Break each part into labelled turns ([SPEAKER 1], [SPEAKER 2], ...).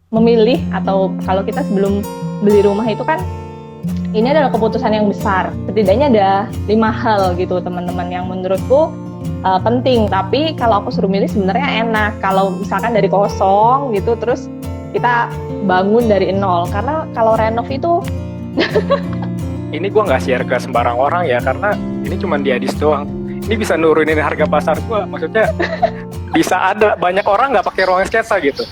[SPEAKER 1] memilih atau kalau kita sebelum beli rumah itu kan ini adalah keputusan yang besar. Setidaknya ada 5 hal gitu teman-teman yang menurutku penting. Tapi kalau aku suruh milih sebenarnya enak. Kalau misalkan dari kosong gitu terus kita bangun dari nol. Karena kalau renov itu
[SPEAKER 2] Ini gue nggak share ke sembarang orang ya, karena ini cuma di Adis doang. Ini bisa nurunin harga pasar gue, maksudnya bisa ada banyak orang nggak pakai ruang sketsa gitu.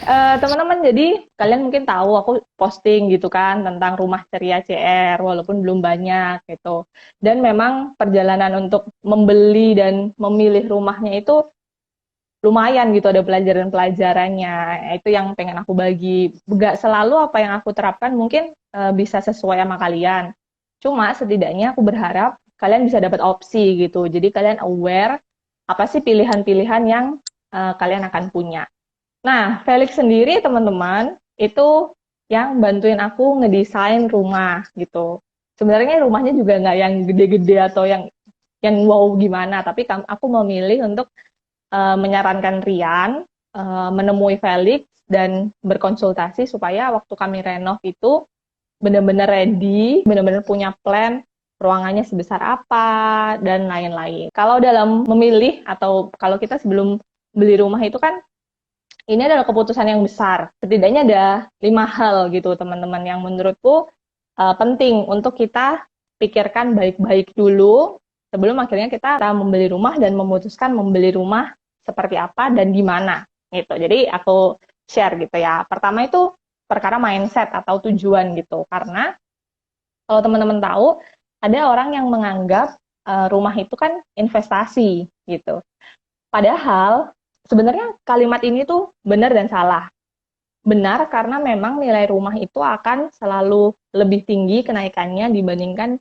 [SPEAKER 1] teman-teman jadi kalian mungkin tahu aku posting gitu kan tentang rumah ceria CR walaupun belum banyak gitu. Dan memang perjalanan untuk membeli dan memilih rumahnya itu lumayan gitu ada pelajaran-pelajarannya. Itu yang pengen aku bagi. Gak selalu apa yang aku terapkan mungkin bisa sesuai sama kalian. Cuma setidaknya aku berharap kalian bisa dapat opsi gitu. Jadi kalian aware apa sih pilihan-pilihan yang kalian akan punya. Nah, Felix sendiri teman-teman itu yang bantuin aku ngedesain rumah gitu. Sebenarnya rumahnya juga nggak yang gede-gede atau yang wow gimana, tapi aku memilih untuk menyarankan Rian menemui Felix dan berkonsultasi supaya waktu kami renov itu benar-benar ready, benar-benar punya plan ruangannya sebesar apa dan lain-lain. Kalau dalam memilih atau kalau kita sebelum beli rumah itu kan ini adalah keputusan yang besar. Setidaknya ada 5 hal gitu teman-teman yang menurutku penting untuk kita pikirkan baik-baik dulu sebelum akhirnya kita membeli rumah dan memutuskan membeli rumah seperti apa dan di mana gitu. Jadi aku share gitu ya. Pertama itu perkara mindset atau tujuan gitu. Karena kalau teman-teman tahu ada orang yang menganggap rumah itu kan investasi gitu. Padahal sebenarnya kalimat ini tuh benar dan salah. Benar karena memang nilai rumah itu akan selalu lebih tinggi kenaikannya dibandingkan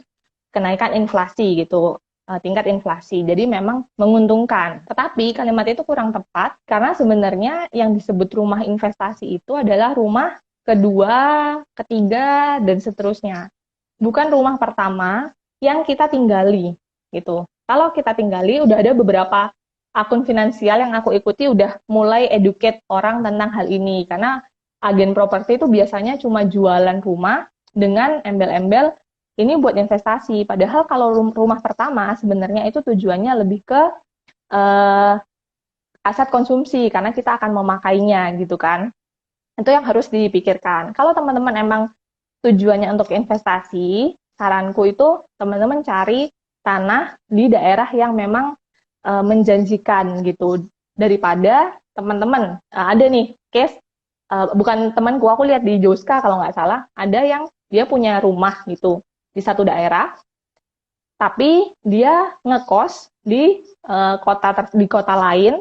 [SPEAKER 1] kenaikan inflasi gitu, tingkat inflasi. Jadi memang menguntungkan. Tetapi kalimat itu kurang tepat karena sebenarnya yang disebut rumah investasi itu adalah rumah kedua, ketiga, dan seterusnya. Bukan rumah pertama yang kita tinggali gitu. Kalau kita tinggali udah ada beberapa akun finansial yang aku ikuti udah mulai educate orang tentang hal ini karena agen properti itu biasanya cuma jualan rumah dengan embel-embel ini buat investasi. Padahal kalau rumah pertama sebenarnya itu tujuannya lebih ke uh, aset konsumsi karena kita akan memakainya gitu kan. Itu yang harus dipikirkan. Kalau teman-teman emang tujuannya untuk investasi, saranku itu teman-teman cari tanah di daerah yang memang menjanjikan gitu daripada teman-teman ada nih case bukan temanku aku lihat di Joska kalau nggak salah ada yang dia punya rumah gitu di satu daerah tapi dia ngekos di di kota lain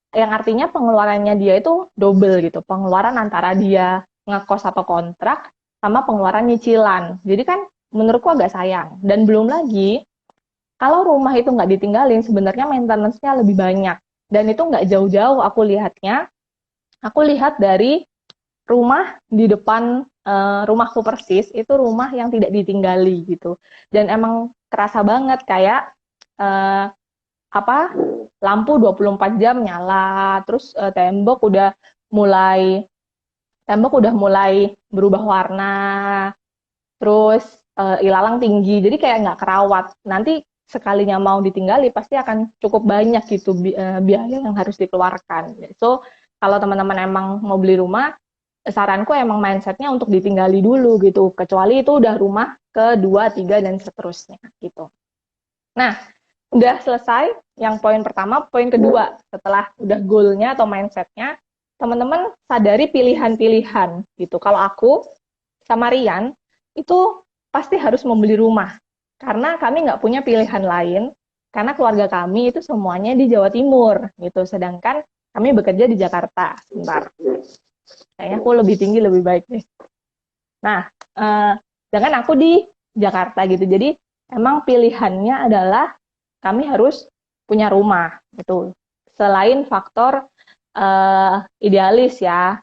[SPEAKER 1] yang artinya pengeluarannya dia itu double gitu pengeluaran antara dia ngekos atau kontrak sama pengeluaran nyicilan jadi kan menurutku agak sayang dan belum lagi kalau rumah itu nggak ditinggalin, sebenarnya maintenance-nya lebih banyak. Dan itu nggak jauh-jauh aku lihatnya. Aku lihat dari rumah di depan rumahku persis, itu rumah yang tidak ditinggali gitu. Dan emang kerasa banget kayak uh, apa lampu 24 jam nyala, terus tembok udah mulai berubah warna, terus ilalang tinggi, jadi kayak nggak kerawat. Nanti sekalinya mau ditinggali pasti akan cukup banyak gitu biaya yang harus dikeluarkan. So kalau teman-teman emang mau beli rumah, saranku emang mindsetnya untuk ditinggali dulu gitu. Kecuali itu udah rumah kedua, tiga dan seterusnya gitu. Nah, udah selesai yang poin pertama, poin kedua setelah udah goalnya atau mindsetnya, teman-teman sadari pilihan-pilihan gitu. Kalau aku sama Rian itu pasti harus membeli rumah karena kami nggak punya pilihan lain karena keluarga kami itu semuanya di Jawa Timur gitu sedangkan kami bekerja di Jakarta sebentar kayaknya aku lebih tinggi lebih baik deh nah sedangkan aku di Jakarta gitu jadi emang pilihannya adalah kami harus punya rumah gitu selain faktor idealis ya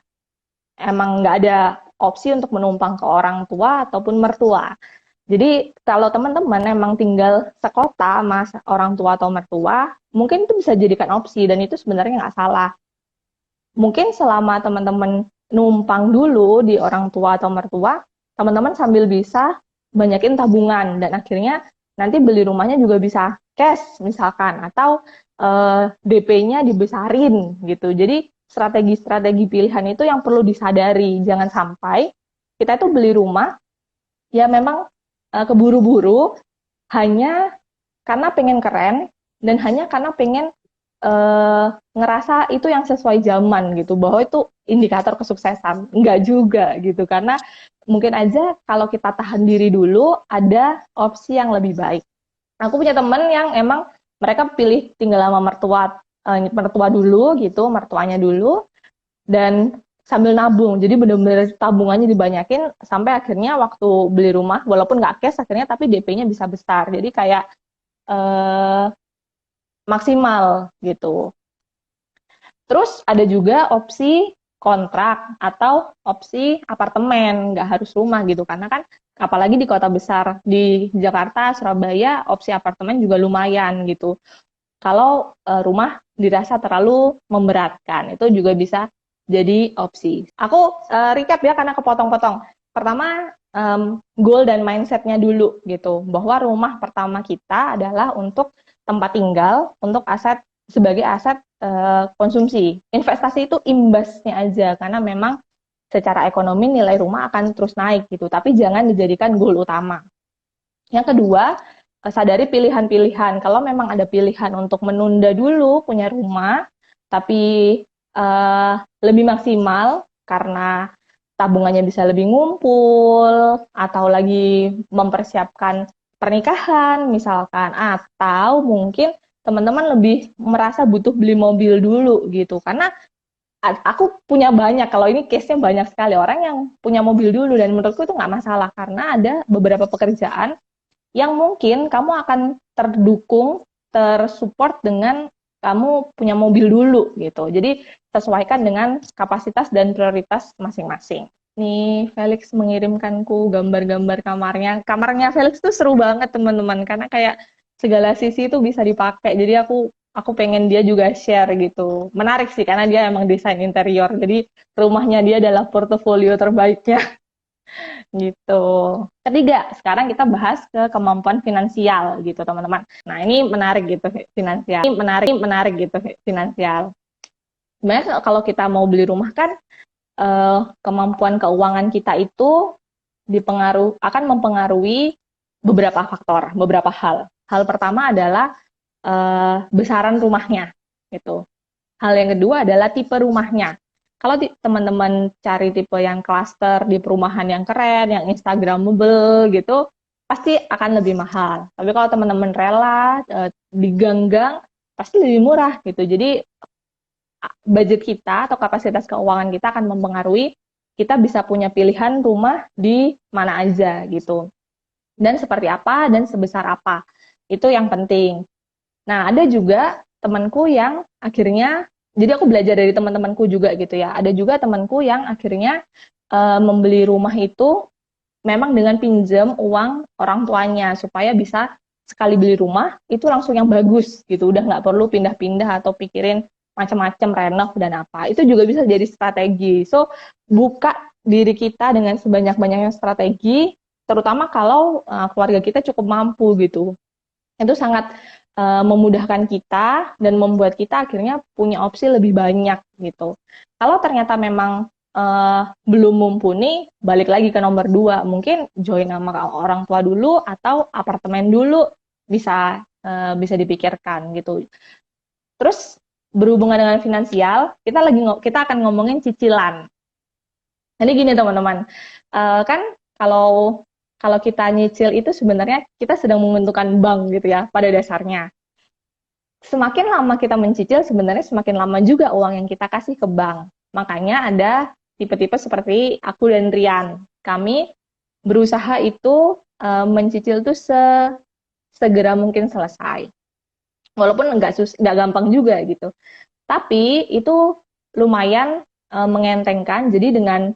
[SPEAKER 1] emang nggak ada opsi untuk menumpang ke orang tua ataupun mertua. Jadi kalau teman-teman emang tinggal sekota sama orang tua atau mertua, mungkin itu bisa jadikan opsi dan itu sebenarnya nggak salah. mungkin selama teman-teman numpang dulu di orang tua atau mertua, teman-teman sambil bisa banyakin tabungan dan akhirnya nanti beli rumahnya juga bisa cash misalkan atau DP-nya dibesarin gitu. Jadi strategi-strategi pilihan itu yang perlu disadari. Jangan sampai kita itu beli rumah ya memang keburu-buru hanya karena pengen keren dan hanya karena pengen ngerasa itu yang sesuai zaman gitu, bahwa itu indikator kesuksesan. Enggak juga gitu, karena mungkin aja kalau kita tahan diri dulu ada opsi yang lebih baik. Aku punya temen yang emang mereka pilih tinggal sama mertua dulu gitu, mertuanya dulu, dan sambil nabung. Jadi benar-benar tabungannya dibanyakin sampai akhirnya waktu beli rumah, walaupun nggak cash akhirnya, tapi DP-nya bisa besar. Jadi kayak eh, maksimal gitu. Terus ada juga opsi kontrak atau opsi apartemen, nggak harus rumah gitu. Karena kan apalagi di kota besar, di Jakarta, Surabaya, opsi apartemen juga lumayan gitu. Kalau rumah dirasa terlalu memberatkan, itu juga bisa jadi opsi. Aku recap ya karena kepotong-potong. Pertama, goal dan mindset-nya dulu gitu, bahwa rumah pertama kita adalah untuk tempat tinggal, untuk aset sebagai aset konsumsi. Investasi itu imbasnya aja, karena memang secara ekonomi nilai rumah akan terus naik gitu, tapi jangan dijadikan goal utama. Yang kedua, sadari pilihan-pilihan. Kalau memang ada pilihan untuk menunda dulu punya rumah, tapi lebih maksimal karena tabungannya bisa lebih ngumpul, atau lagi mempersiapkan pernikahan misalkan, atau mungkin teman-teman lebih merasa butuh beli mobil dulu gitu. Karena aku punya banyak, kalau ini case-nya banyak sekali orang yang punya mobil dulu, dan menurutku itu nggak masalah karena ada beberapa pekerjaan yang mungkin kamu akan terdukung, tersupport dengan kamu punya mobil dulu gitu. Jadi sesuaikan dengan kapasitas dan prioritas masing-masing. Nih, Felix mengirimkanku gambar-gambar kamarnya. Kamarnya Felix tuh seru banget teman-teman, karena kayak segala sisi itu bisa dipakai. Jadi aku pengen dia juga share gitu. Menarik sih karena dia emang desain interior. Jadi rumahnya dia adalah portofolio terbaiknya gitu. Ketiga, sekarang kita bahas ke kemampuan finansial gitu teman-teman. Nah ini menarik gitu finansial. Ini menarik gitu finansial. Sebenarnya kalau kita mau beli rumah kan kemampuan keuangan kita itu akan mempengaruhi beberapa faktor, beberapa hal. Hal pertama adalah besaran rumahnya gitu. Hal yang kedua adalah tipe rumahnya. Kalau teman-teman cari tipe yang cluster di perumahan yang keren, yang instagramable gitu, pasti akan lebih mahal. Tapi kalau teman-teman rela di gang-gang, pasti lebih murah gitu. Jadi budget kita atau kapasitas keuangan kita akan mempengaruhi kita bisa punya pilihan rumah di mana aja gitu. Dan seperti apa dan sebesar apa. Itu yang penting. Nah, ada juga temanku yang akhirnya, jadi aku belajar dari teman-temanku juga gitu ya. Ada juga temanku yang akhirnya membeli rumah itu memang dengan pinjam uang orang tuanya supaya bisa sekali beli rumah itu langsung yang bagus gitu. Udah nggak perlu pindah-pindah atau pikirin macam-macam renov dan apa. Itu juga bisa jadi strategi. So, buka diri kita dengan sebanyak-banyaknya strategi, terutama kalau keluarga kita cukup mampu gitu. Itu sangat memudahkan kita dan membuat kita akhirnya punya opsi lebih banyak gitu. Kalau ternyata memang belum mumpuni, balik lagi ke nomor 2, mungkin join sama orang tua dulu atau apartemen dulu bisa dipikirkan gitu. Terus berhubungan dengan finansial, kita akan ngomongin cicilan. Jadi gini teman-teman, kan kalau kita nyicil itu sebenarnya kita sedang menguntungkan bank gitu ya pada dasarnya. Semakin lama kita mencicil sebenarnya semakin lama juga uang yang kita kasih ke bank. Makanya ada tipe-tipe seperti aku dan Rian. Kami berusaha itu mencicil tuh segera mungkin selesai. Walaupun nggak gampang juga gitu. Tapi itu lumayan mengentengkan. Jadi dengan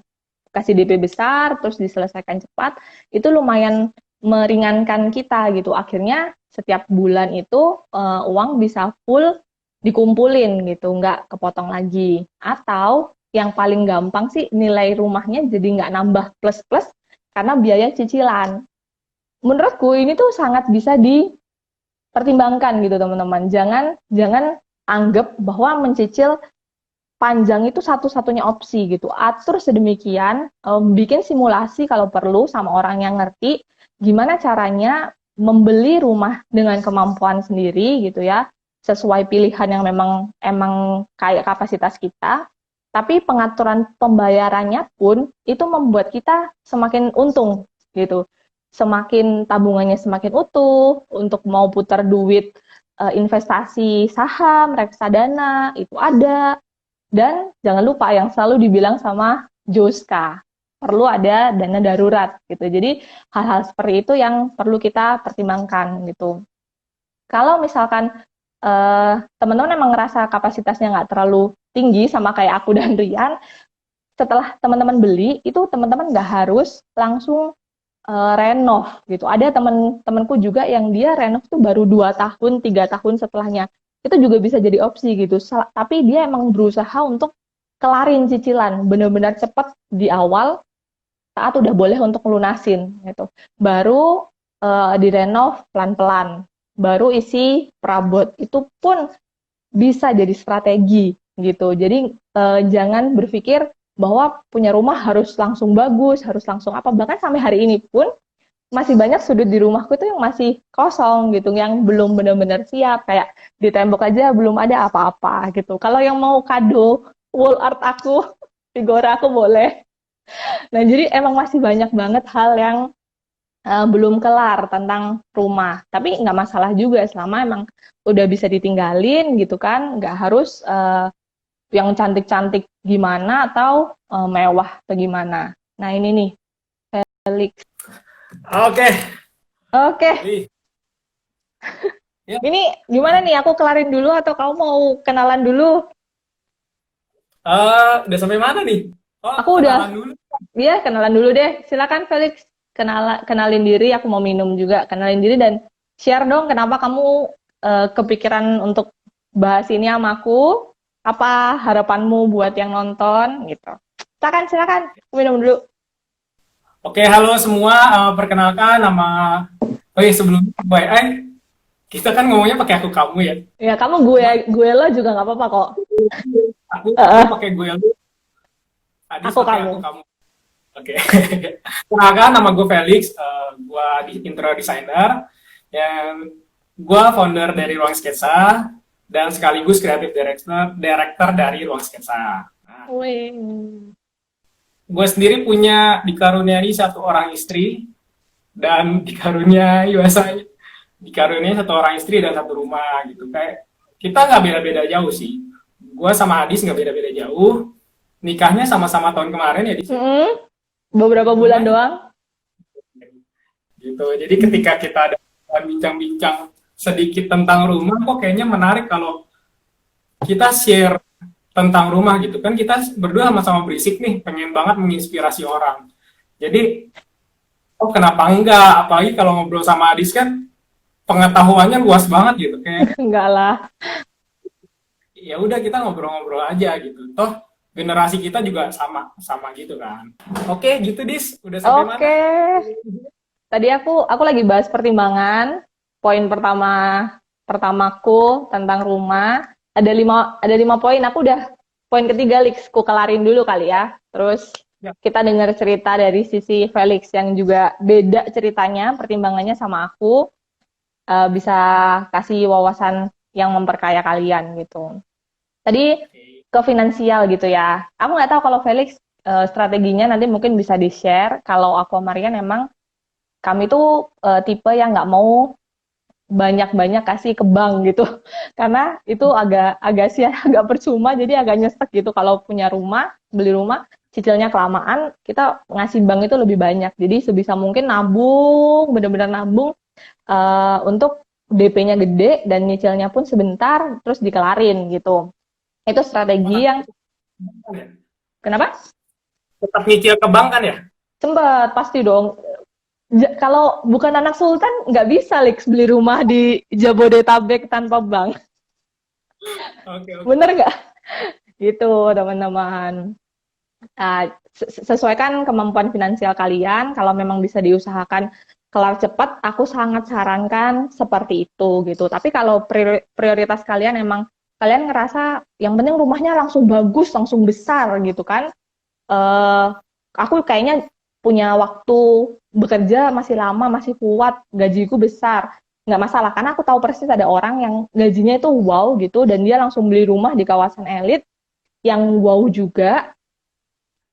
[SPEAKER 1] kasih DP besar terus diselesaikan cepat, itu lumayan meringankan kita gitu. Akhirnya setiap bulan itu uang bisa full dikumpulin gitu, nggak kepotong lagi. Atau yang paling gampang sih nilai rumahnya jadi nggak nambah plus-plus karena biaya cicilan. Menurutku ini tuh sangat bisa dipertimbangkan gitu teman-teman. Jangan jangan anggap bahwa mencicil panjang itu satu-satunya opsi gitu. Atur sedemikian, bikin simulasi kalau perlu sama orang yang ngerti gimana caranya membeli rumah dengan kemampuan sendiri gitu ya, sesuai pilihan yang emang kayak kapasitas kita. Tapi pengaturan pembayarannya pun itu membuat kita semakin untung gitu. Semakin tabungannya semakin utuh untuk mau putar duit investasi saham, reksadana itu ada. Dan jangan lupa yang selalu dibilang sama Joska, perlu ada dana darurat gitu. Jadi hal-hal seperti itu yang perlu kita pertimbangkan gitu. Kalau misalkan teman-teman emang ngerasa kapasitasnya nggak terlalu tinggi sama kayak aku dan Rian, setelah teman-teman beli itu teman-teman nggak harus langsung renov gitu. Ada teman-temanku juga yang dia renov tuh baru 2 tahun, 3 tahun setelahnya. Itu juga bisa jadi opsi gitu. Tapi dia emang berusaha untuk kelarin cicilan, benar-benar cepat di awal saat udah boleh untuk lunasin gitu. Baru direnov pelan-pelan. Baru isi perabot. Itu pun bisa jadi strategi gitu. Jadi jangan berpikir bahwa punya rumah harus langsung bagus, harus langsung apa. Bahkan sampai hari ini pun masih banyak sudut di rumahku itu yang masih kosong gitu, yang belum benar-benar siap, kayak di tembok aja belum ada apa-apa gitu. Kalau yang mau kado wall art aku, figura aku boleh. Nah, jadi emang masih banyak banget hal yang belum kelar tentang rumah. Tapi nggak masalah juga selama emang udah bisa ditinggalin gitu kan, nggak harus yang cantik-cantik gimana atau mewah atau gimana. Nah, ini nih, Felix.
[SPEAKER 3] Oke.
[SPEAKER 1] Oke.
[SPEAKER 3] Ya.
[SPEAKER 1] Ini gimana nih? Aku kelarin dulu atau kamu mau kenalan dulu?
[SPEAKER 3] Udah sampai mana nih? Oh,
[SPEAKER 1] Aku udah.
[SPEAKER 3] kenalan dulu.
[SPEAKER 1] Iya, kenalan dulu deh. Silakan Felix, kenalin diri. Aku mau minum juga. Kenalin diri dan share dong kenapa kamu kepikiran untuk bahas ini sama aku. Apa harapanmu buat yang nonton gitu. Silakan. Minum dulu.
[SPEAKER 3] Oke, halo semua. Perkenalkan nama. Oh iya, sebelumnya kita kan ngomongnya pakai aku kamu ya.
[SPEAKER 1] Ya, kamu gue lo juga nggak apa-apa kok.
[SPEAKER 3] Aku pakai gue lu. Adis
[SPEAKER 1] Aku
[SPEAKER 3] pakai
[SPEAKER 1] kamu.
[SPEAKER 3] aku kamu. Oke. Perkenalkan nama gue Felix. Gue interior designer. Yang gue founder dari Ruang Sketsa dan sekaligus kreatif director dari Ruang Sketsa. Nah, gue sendiri punya dikaruniai satu orang istri dan dikaruniai satu orang istri dan satu rumah gitu. Kayak kita nggak beda-beda jauh sih. Gue sama Adis nggak beda-beda jauh. Nikahnya sama-sama tahun kemarin ya di
[SPEAKER 1] beberapa bulan doang.
[SPEAKER 3] Gitu. Jadi ketika kita ada bincang-bincang sedikit tentang rumah, kok kayaknya menarik kalau kita share tentang rumah gitu kan. Kita berdua sama-sama berisik nih, pengen banget menginspirasi orang. Jadi kenapa enggak, apalagi kalau ngobrol sama Adis kan pengetahuannya luas banget gitu. Kayak
[SPEAKER 1] enggak lah,
[SPEAKER 3] ya udah kita ngobrol-ngobrol aja gitu. Toh generasi kita juga sama gitu kan. Oke, gitu Dis, udah sampai mana?
[SPEAKER 1] Oke. Tadi aku lagi bahas pertimbangan. Poin pertamaku tentang rumah. Ada lima poin. Aku udah poin ketiga, Lix. Ku kelarin dulu kali ya. Terus kita dengar cerita dari sisi Felix yang juga beda ceritanya, pertimbangannya sama aku. Bisa kasih wawasan yang memperkaya kalian gitu. Tadi ke finansial gitu ya. Aku nggak tahu kalau Felix strateginya nanti mungkin bisa di-share. Kalau aku sama Marian emang kami tuh tipe yang nggak mau banyak-banyak kasih ke bank gitu. Karena itu agak percuma, jadi agak nyesek gitu kalau punya rumah, beli rumah, cicilnya kelamaan, kita ngasih bank itu lebih banyak. Jadi sebisa mungkin nabung, benar-benar nabung untuk DP-nya gede dan nyicilnya pun sebentar, terus dikelarin gitu. Itu strategi yang... Kenapa?
[SPEAKER 3] Tetap nyicil ke bank kan ya?
[SPEAKER 1] Sempat, pasti dong. Kalau bukan anak sultan, nggak bisa Lex beli rumah di Jabodetabek tanpa bank.
[SPEAKER 3] Oke, oke.
[SPEAKER 1] Bener nggak? Gitu, teman-teman. Sesuaikan kemampuan finansial kalian. Kalau memang bisa diusahakan kelar cepat, aku sangat sarankan seperti itu gitu. Tapi kalau prioritas kalian emang kalian ngerasa yang penting rumahnya langsung bagus, langsung besar gitu kan. eh aku kayaknya punya waktu bekerja masih lama, masih kuat, gajiku besar. Nggak masalah, karena aku tahu persis ada orang yang gajinya itu wow gitu, dan dia langsung beli rumah di kawasan elit yang wow juga,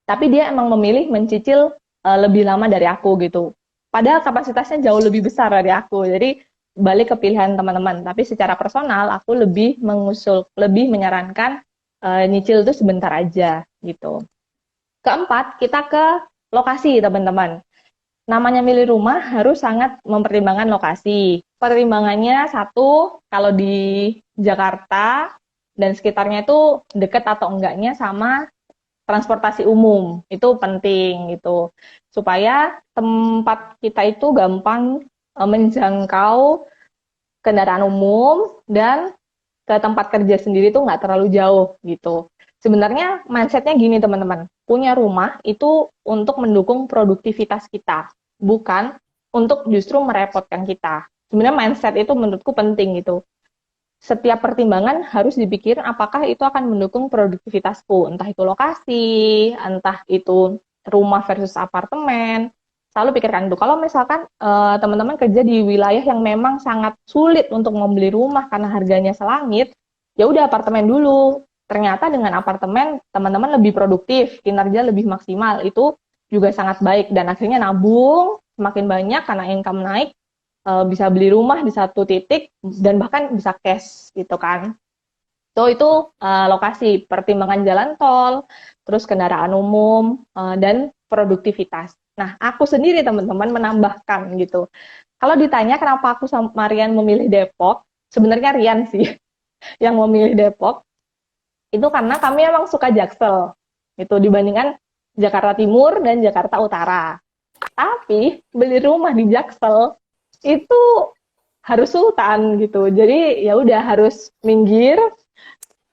[SPEAKER 1] tapi dia emang memilih mencicil lebih lama dari aku gitu. Padahal kapasitasnya jauh lebih besar dari aku. Jadi balik ke pilihan teman-teman. Tapi secara personal aku lebih menyarankan nyicil itu sebentar aja gitu. Keempat, kita ke lokasi teman-teman. Namanya milih rumah harus sangat mempertimbangkan lokasi. Pertimbangannya satu, kalau di Jakarta dan sekitarnya itu dekat atau enggaknya sama transportasi umum. Itu penting gitu. Supaya tempat kita itu gampang menjangkau kendaraan umum dan ke tempat kerja sendiri tuh nggak terlalu jauh gitu. Sebenarnya mindsetnya gini teman-teman, punya rumah itu untuk mendukung produktivitas kita, bukan untuk justru merepotkan kita. Sebenarnya mindset itu menurutku penting gitu. Setiap pertimbangan harus dipikirin apakah itu akan mendukung produktivitasku, entah itu lokasi, entah itu rumah versus apartemen. Selalu pikirkan itu. Kalau misalkan teman-teman kerja di wilayah yang memang sangat sulit untuk membeli rumah karena harganya selangit, ya udah apartemen dulu. Ternyata dengan apartemen teman-teman lebih produktif, kinerja lebih maksimal. Itu juga sangat baik dan akhirnya nabung semakin banyak karena income naik, bisa beli rumah di satu titik dan bahkan bisa cash gitu kan. So itu lokasi, pertimbangan jalan tol, terus kendaraan umum, dan produktivitas. Nah, aku sendiri teman-teman menambahkan gitu. Kalau ditanya kenapa aku sama Rian memilih Depok, sebenarnya Rian sih yang memilih Depok. Itu karena kami emang suka Jaksel, itu dibandingkan Jakarta Timur dan Jakarta Utara. Tapi beli rumah di Jaksel itu harus sultan gitu. Jadi ya udah harus minggir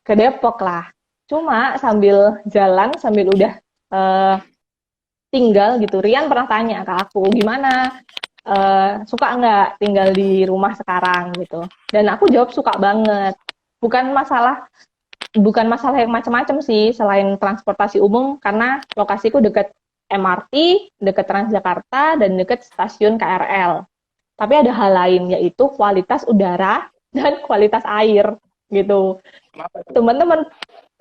[SPEAKER 1] ke Depok lah. Cuma sambil jalan, sambil udah uh, tinggal gitu, Rian pernah tanya ke aku, gimana, suka nggak tinggal di rumah sekarang gitu. Dan aku jawab suka banget. Bukan masalah bukan masalah yang macam-macam sih, selain transportasi umum, karena lokasiku dekat MRT, dekat Transjakarta, dan dekat stasiun KRL. Tapi ada hal lain, yaitu kualitas udara dan kualitas air gitu. Teman-teman,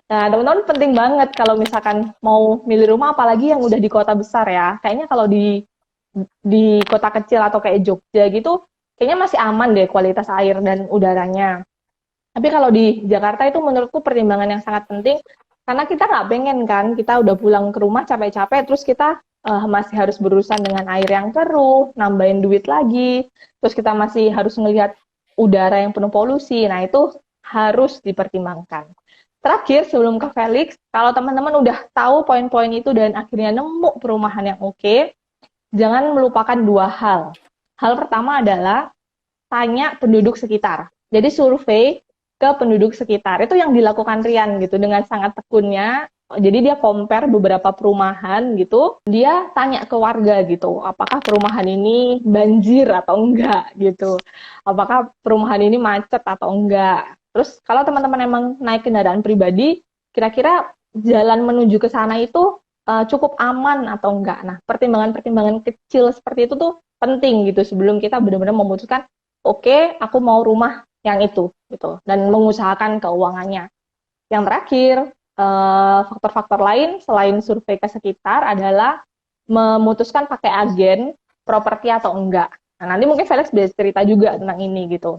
[SPEAKER 1] nah teman-teman penting banget kalau misalkan mau milih rumah, apalagi yang udah di kota besar ya. Kayaknya kalau di kota kecil atau kayak Jogja gitu, kayaknya masih aman deh kualitas air dan udaranya. Tapi kalau di Jakarta itu menurutku pertimbangan yang sangat penting, karena kita nggak pengen kan, kita udah pulang ke rumah capek-capek, terus kita masih harus berurusan dengan air yang keruh, nambahin duit lagi, terus kita masih harus melihat udara yang penuh polusi. Nah itu harus dipertimbangkan. Terakhir sebelum ke Felix, kalau teman-teman udah tahu poin-poin itu dan akhirnya nemu perumahan yang oke, jangan melupakan dua hal. Hal pertama adalah tanya penduduk sekitar. Jadi survei ke penduduk sekitar. Itu yang dilakukan Rian gitu dengan sangat tekunnya. Jadi dia compare beberapa perumahan gitu. Dia tanya ke warga gitu, apakah perumahan ini banjir atau enggak gitu. Apakah perumahan ini macet atau enggak. Terus kalau teman-teman emang naik kendaraan pribadi, kira-kira jalan menuju ke sana itu cukup aman atau enggak. Nah, pertimbangan-pertimbangan kecil seperti itu tuh penting gitu sebelum kita benar-benar memutuskan, oke, aku mau rumah yang itu gitu, dan mengusahakan keuangannya. Yang terakhir, faktor-faktor lain selain survei ke sekitar adalah memutuskan pakai agen properti atau enggak. Nah, nanti mungkin Felix bisa cerita juga tentang ini gitu.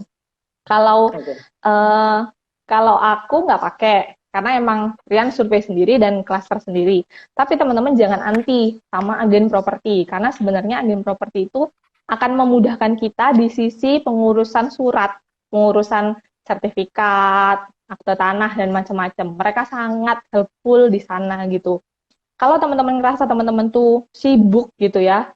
[SPEAKER 1] Kalau uh, kalau aku nggak pakai, karena emang Rian survei sendiri dan klaster sendiri. Tapi teman-teman jangan anti sama agen properti, karena sebenarnya agen properti itu akan memudahkan kita di sisi pengurusan surat, pengurusan sertifikat, akte tanah, dan macam-macam. Mereka sangat helpful di sana gitu. Kalau teman-teman ngerasa teman-teman tuh sibuk gitu ya,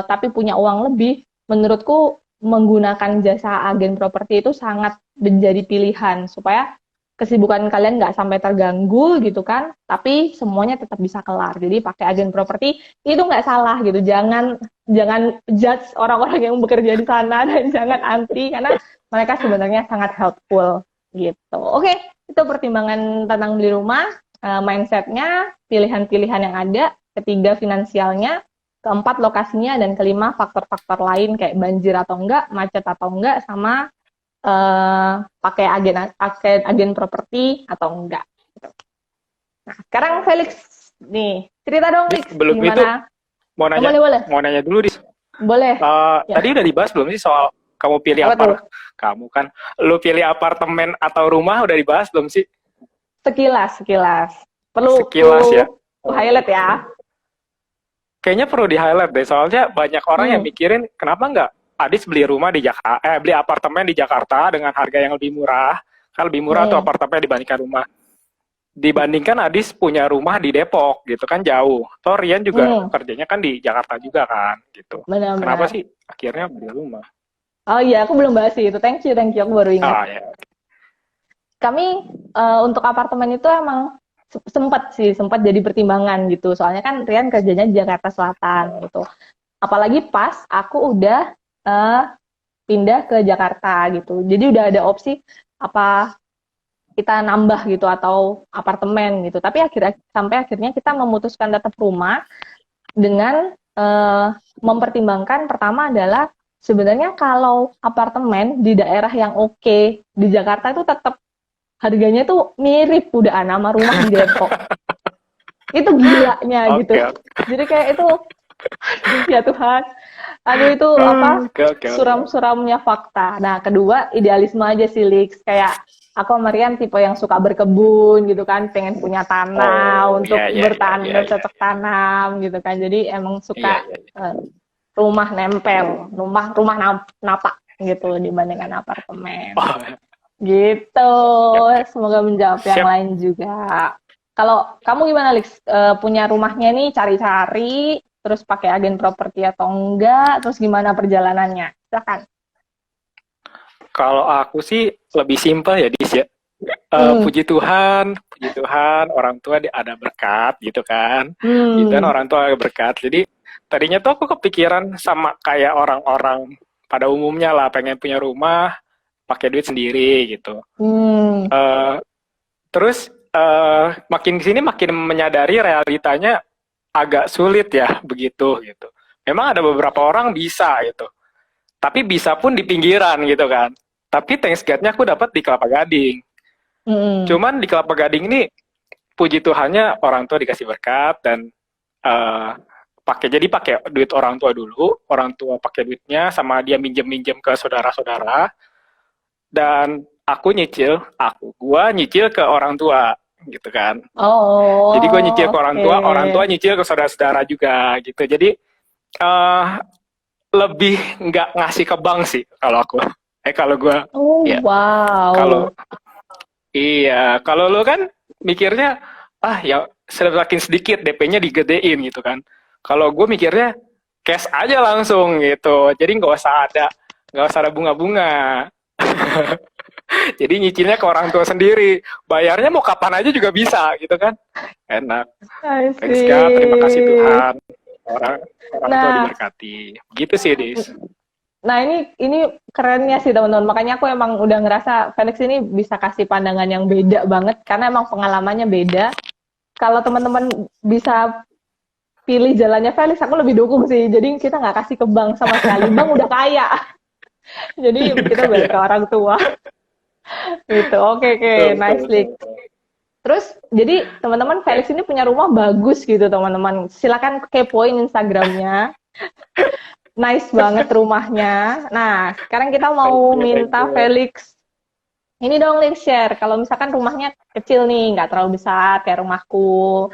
[SPEAKER 1] tapi punya uang lebih, menurutku menggunakan jasa agen properti itu sangat menjadi pilihan supaya kesibukan kalian nggak sampai terganggu gitu kan, tapi semuanya tetap bisa kelar. Jadi pakai agen properti itu nggak salah gitu. Jangan judge orang-orang yang bekerja di sana dan jangan anti karena mereka sebenarnya sangat helpful gitu. Oke, itu pertimbangan tentang beli rumah, mindsetnya, pilihan-pilihan yang ada, ketiga finansialnya, keempat lokasinya, dan kelima faktor-faktor lain kayak banjir atau enggak, macet atau enggak, sama pakai agen properti atau enggak. Gitu. Nah, sekarang Felix nih cerita dong, Felix,
[SPEAKER 2] belum
[SPEAKER 1] gimana?
[SPEAKER 2] Itu mau nanya,
[SPEAKER 1] boleh.
[SPEAKER 2] Mau nanya dulu, Dis.
[SPEAKER 1] Boleh.
[SPEAKER 2] Ya. Tadi udah dibahas belum sih soal kamu pilih kamu kan, lu pilih apartemen atau rumah udah dibahas belum sih?
[SPEAKER 1] Sekilas.
[SPEAKER 2] Sekilas ya.
[SPEAKER 1] Highlight ya.
[SPEAKER 2] Kayaknya perlu di highlight deh, soalnya banyak orang yang mikirin kenapa nggak Adis beli rumah di Jakarta, beli apartemen di Jakarta dengan harga yang lebih murah, kan lebih murah tuh apartemen dibandingkan rumah. Dibandingkan Adis punya rumah di Depok, gitu kan jauh. Toh Rian juga kerjanya kan di Jakarta juga kan, gitu.
[SPEAKER 1] Benar.
[SPEAKER 2] Kenapa sih akhirnya beli rumah?
[SPEAKER 1] Oh iya, aku belum bahas itu. Thank you, aku baru ingat.
[SPEAKER 2] Ya.
[SPEAKER 1] Kami untuk apartemen itu emang sempat jadi pertimbangan gitu. Soalnya kan Rian kerjanya di Jakarta Selatan gitu. Apalagi pas aku udah pindah ke Jakarta gitu. Jadi udah ada opsi apa kita nambah gitu atau apartemen gitu. Tapi sampai akhirnya kita memutuskan tetap rumah dengan mempertimbangkan pertama adalah sebenarnya kalau apartemen di daerah yang oke di Jakarta itu tetap harganya tuh mirip udah sama rumah di Depok. Itu gilanya gitu. Jadi kayak itu ya Tuhan. Aduh itu suram-suramnya fakta. Nah, kedua idealisme aja sih, Lix. Kayak aku sama Rian tipe yang suka berkebun gitu kan, pengen punya tanah untuk bercocok tanam gitu kan. Jadi emang suka rumah nempel, rumah napak gitu dibandingkan apartemen. Gitu. Semoga menjawab yang lain juga. Kalau kamu gimana, Lix? Punya rumahnya nih cari-cari terus pakai agen properti atau enggak, terus gimana perjalanannya? Silakan.
[SPEAKER 2] Kalau aku sih lebih simpel ya, Dis ya. Puji Tuhan, orang tua ada berkat gitu kan. Gitu kan, orang tua ada berkat. Jadi tadinya tuh aku kepikiran sama kayak orang-orang pada umumnya lah, pengen punya rumah, pakai duit sendiri gitu. Terus makin kesini makin menyadari realitanya agak sulit ya begitu gitu. Memang ada beberapa orang bisa gitu, tapi bisa pun di pinggiran gitu kan. Tapi thanks God-nya aku dapat di Kelapa Gading. Cuman di Kelapa Gading ini puji Tuhannya orang tua dikasih berkat dan pakai duit orang tua dulu. Orang tua pakai duitnya sama dia minjem ke saudara-saudara. Dan gua nyicil ke orang tua gitu kan. Jadi gue nyicil ke orang tua nyicil ke saudara-saudara juga gitu. Jadi lebih nggak ngasih ke bank sih kalau aku. Kalau gue.
[SPEAKER 1] Wow.
[SPEAKER 2] Kalau lo kan mikirnya ya semakin sedikit DP-nya digedein gitu kan. Kalau gue mikirnya cash aja langsung gitu. Jadi nggak usah ada bunga-bunga. Jadi nyicilnya ke orang tua sendiri, bayarnya mau kapan aja juga bisa gitu kan, enak. Thanks God, terima kasih Tuhan, orang tua diberkati, gitu sih Dis.
[SPEAKER 1] Nah ini kerennya sih teman-teman, makanya aku emang udah ngerasa Felix ini bisa kasih pandangan yang beda banget, karena emang pengalamannya beda. Kalau teman-teman bisa pilih jalannya Felix, aku lebih dukung sih, jadi kita nggak kasih ke bank sama sekali, bank udah kaya. Jadi kita balik ke orang tua. Gitu. Oke, nice, Lix. Terus jadi teman-teman Felix ini punya rumah bagus gitu teman-teman. Silakan kepoin Instagramnya. Nice banget rumahnya. Nah, sekarang kita mau minta Felix. Ini dong Lix share. Kalau misalkan rumahnya kecil nih, nggak terlalu besar kayak rumahku,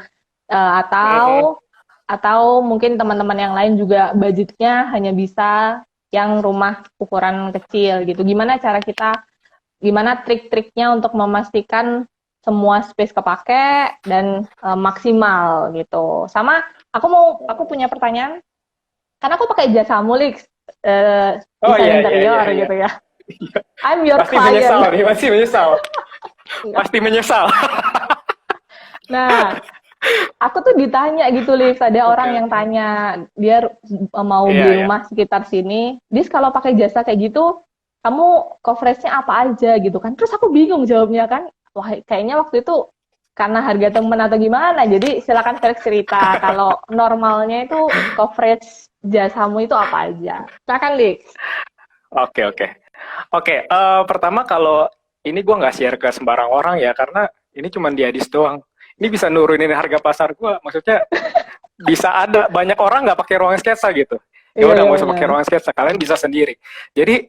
[SPEAKER 1] atau mungkin teman-teman yang lain juga budgetnya hanya bisa yang rumah ukuran kecil gitu. Gimana trik-triknya untuk memastikan semua space kepake dan maksimal gitu. Sama aku punya pertanyaan. Karena aku pakai jasa Mulix desain interior gitu ya. I'm your
[SPEAKER 2] pasti
[SPEAKER 1] client.
[SPEAKER 2] Masih menyesal. Pasti menyesal.
[SPEAKER 1] Nah, aku tuh ditanya gitu, Liv. Ada
[SPEAKER 2] Oke,
[SPEAKER 1] orang yang
[SPEAKER 2] oke.
[SPEAKER 1] tanya, dia mau
[SPEAKER 2] Iya,
[SPEAKER 1] beli
[SPEAKER 2] ya.
[SPEAKER 1] rumah sekitar sini. Dis, kalau pakai jasa kayak gitu, kamu coverage-nya apa aja gitu kan. Terus aku bingung jawabnya kan. Wah, kayaknya waktu itu karena harga temen atau gimana. Jadi silakan Felix cerita. Kalau normalnya itu coverage jasamu itu apa aja. Silakan, Liv.
[SPEAKER 2] Oke, oke. Oke, pertama kalau ini gue nggak share ke sembarang orang ya, karena ini cuma di Adis doang. Ini bisa nurunin harga pasar gue, maksudnya bisa ada banyak orang nggak pakai ruang sketsa gitu. Ya
[SPEAKER 1] Iya,
[SPEAKER 2] udah
[SPEAKER 1] iya
[SPEAKER 2] nggak usah pakai
[SPEAKER 1] benar.
[SPEAKER 2] ruang sketsa, kalian bisa sendiri. Jadi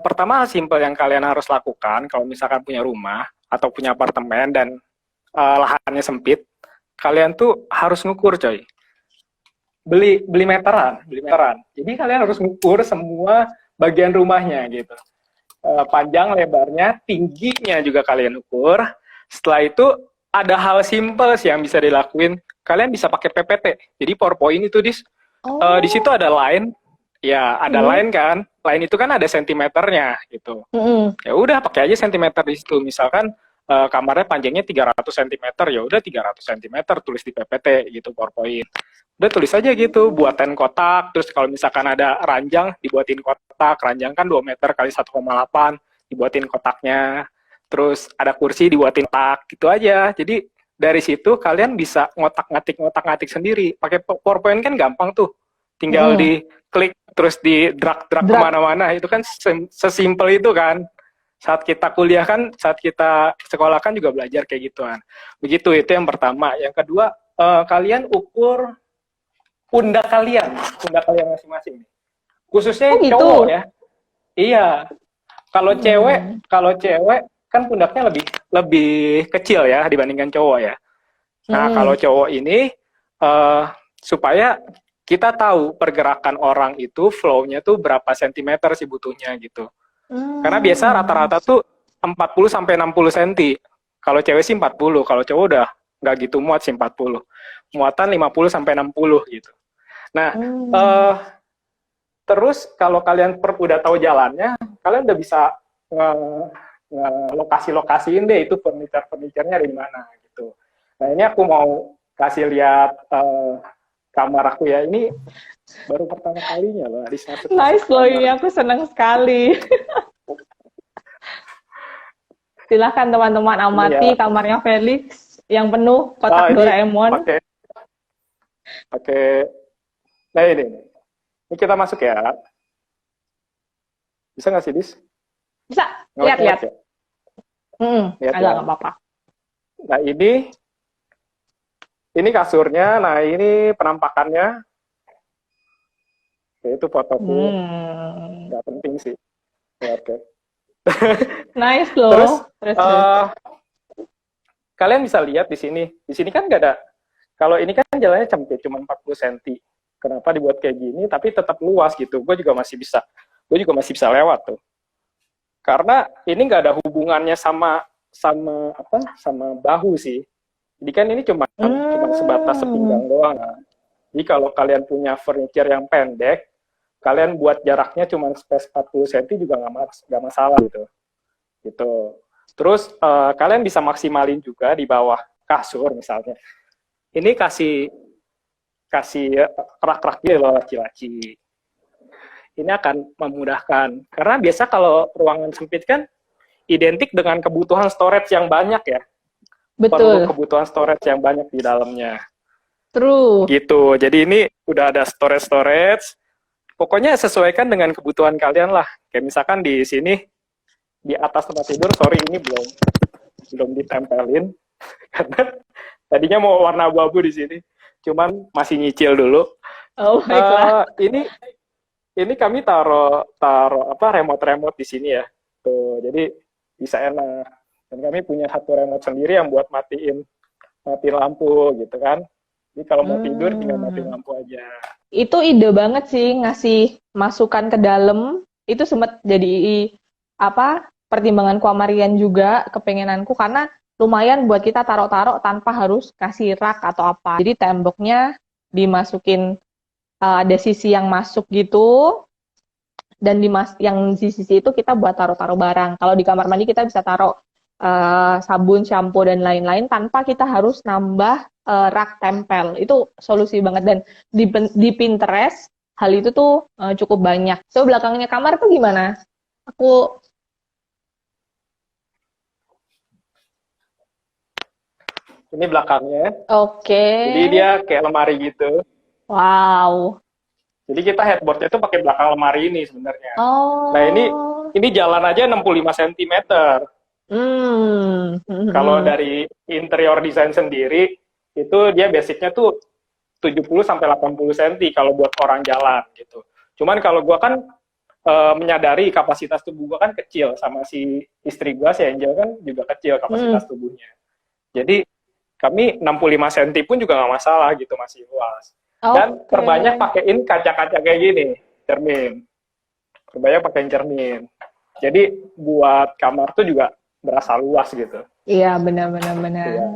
[SPEAKER 2] pertama simple yang kalian harus lakukan kalau misalkan punya rumah atau punya apartemen dan lahannya sempit, kalian tuh harus ngukur coy. Beli beli meteran, beli meteran. Jadi kalian harus ngukur semua bagian rumahnya gitu. Panjang, lebarnya, tingginya juga kalian ukur. Setelah itu ada hal simple sih yang bisa dilakuin. Kalian bisa pakai PPT. Jadi PowerPoint itu di situ
[SPEAKER 1] Oh.
[SPEAKER 2] ada line, ya ada
[SPEAKER 1] Hmm.
[SPEAKER 2] line kan. Line itu kan ada sentimeternya gitu.
[SPEAKER 1] Mm-mm.
[SPEAKER 2] Ya udah pakai aja sentimeter di situ. Misalkan kamarnya panjangnya 300 cm, ya udah 300 cm tulis di PPT gitu PowerPoint. Udah tulis aja gitu, buatin kotak, terus kalau misalkan ada ranjang, dibuatin kotak, ranjang kan 2 meter kali 1,8, dibuatin kotaknya, terus ada kursi dibuatin kotak, gitu aja. Jadi dari situ kalian bisa ngotak-ngatik sendiri. Pakai PowerPoint kan gampang tuh, tinggal
[SPEAKER 1] Mm-mm.
[SPEAKER 2] diklik, terus di drag-drag
[SPEAKER 1] Drag.
[SPEAKER 2] kemana-mana, itu kan sesimpel itu kan. Saat kita kuliah kan, saat kita sekolah kan juga belajar kayak gituan. Begitu, itu yang pertama. Yang kedua, kalian ukur pundak kalian masing-masing. Khususnya
[SPEAKER 1] Oh gitu.
[SPEAKER 2] cowok ya. Iya. Kalau cewek,
[SPEAKER 1] Hmm.
[SPEAKER 2] kalau cewek kan pundaknya lebih lebih kecil ya dibandingkan cowok ya. Nah, kalau
[SPEAKER 1] Mm-mm.
[SPEAKER 2] cowok ini supaya kita tahu pergerakan orang itu flow-nya tuh berapa sentimeter sih butuhnya gitu. Karena biasa
[SPEAKER 1] Hmm.
[SPEAKER 2] rata-rata tuh 40 sampai 60 cm. Kalau cewek sih 40, kalau cowok udah nggak gitu muat sih 40. Muatan 50 sampai 60 gitu. Nah,
[SPEAKER 1] Hmm.
[SPEAKER 2] terus kalau kalian udah tahu jalannya, kalian udah bisa lokasi-lokasiin deh itu furniture-furniturnya di mana gitu. Nah, ini aku mau kasih lihat kamar aku ya. Ini baru pertama kalinya loh di masuk
[SPEAKER 1] Nice loh
[SPEAKER 2] kamar.
[SPEAKER 1] ini, aku senang sekali. Silahkan teman-teman
[SPEAKER 2] Ini ya.
[SPEAKER 1] amati kamarnya Felix yang penuh kotak
[SPEAKER 2] Ini
[SPEAKER 1] Doraemon.
[SPEAKER 2] pakai pakai nah ini kita masuk ya. Bisa nggak sih, Dis?
[SPEAKER 1] Bisa
[SPEAKER 2] Ngelek-ngelek
[SPEAKER 1] lihat-lihat.
[SPEAKER 2] ya? Lihat
[SPEAKER 1] Agak
[SPEAKER 2] ya.
[SPEAKER 1] nggak apa-apa.
[SPEAKER 2] Nah, ini kasurnya, nah ini penampakannya. Ya, itu fotoku,
[SPEAKER 1] Hmm.
[SPEAKER 2] nggak penting sih. Ya, oke.
[SPEAKER 1] Nice
[SPEAKER 2] Terus
[SPEAKER 1] loh. Terus.
[SPEAKER 2] kalian bisa lihat di sini. Di sini kan nggak ada. Kalau ini kan jalannya sempit, cuma 40 cm. Kenapa dibuat kayak gini? Tapi tetap luas gitu. Gue juga masih bisa lewat tuh. Karena ini nggak ada hubungannya sama sama bahu sih. Jadi kan ini cuma sebatas
[SPEAKER 1] Hmm.
[SPEAKER 2] sepinggang doang. Nah. Jadi kalau kalian punya furniture yang pendek, kalian buat jaraknya cuma space 40 cm juga nggak masalah gitu. Gitu. Terus kalian bisa maksimalin juga di bawah kasur misalnya. Ini kasih kasih rak-rak gitu loh laci-laci. Ini akan memudahkan. Karena biasa kalau ruangan sempit kan identik dengan kebutuhan storage yang banyak ya. Perlu
[SPEAKER 1] Betul.
[SPEAKER 2] kebutuhan storage yang banyak di dalamnya.
[SPEAKER 1] True.
[SPEAKER 2] Gitu. Jadi ini udah ada storage. Pokoknya sesuaikan dengan kebutuhan kalian lah. Kayak misalkan di sini di atas tempat tidur, sorry ini belum ditempelin karena tadinya mau warna abu-abu di sini. Cuman masih nyicil dulu.
[SPEAKER 1] Oh, baiklah.
[SPEAKER 2] Ini kami taruh remote di sini ya. Tuh, jadi bisa enak. Dan kami punya satu remote sendiri yang buat mati lampu gitu kan. Jadi kalau mau tidur tinggal matiin lampu aja.
[SPEAKER 1] Itu ide banget sih ngasih masukan ke dalam. Itu sempat jadi pertimbanganku sama Rian juga, kepengenanku karena lumayan buat kita taruh-taruh tanpa harus kasih rak atau apa. Jadi temboknya dimasukin ada sisi yang masuk gitu, dan yang di sisi itu kita buat taruh-taruh barang. Kalau di kamar mandi kita bisa taruh sabun, shampoo dan lain-lain tanpa kita harus nambah rak tempel. Itu solusi banget dan di Pinterest hal itu tuh cukup banyak. So belakangnya kamar tuh gimana? Aku
[SPEAKER 2] Ini belakangnya.
[SPEAKER 1] oke.
[SPEAKER 2] Jadi dia kayak lemari gitu.
[SPEAKER 1] Wow.
[SPEAKER 2] Jadi kita headboardnya tuh pakai belakang lemari ini sebenarnya.
[SPEAKER 1] Oh.
[SPEAKER 2] Nah ini jalan aja 65 cm.
[SPEAKER 1] Hmm.
[SPEAKER 2] Kalau dari interior design sendiri itu dia basicnya tuh 70 sampai 80 cm kalau buat orang jalan gitu. Cuman kalau gua kan menyadari kapasitas tubuh gua kan kecil, sama si istri gua si Angel kan juga kecil kapasitas tubuhnya. Jadi kami 65 cm pun juga nggak masalah gitu, masih luas. Dan
[SPEAKER 1] Oke.
[SPEAKER 2] perbanyak pakein kaca-kaca kayak gini, cermin. Perbanyak pakein cermin. Jadi buat kamar tuh juga berasa luas gitu.
[SPEAKER 1] Iya, benar-benar.
[SPEAKER 2] Iya.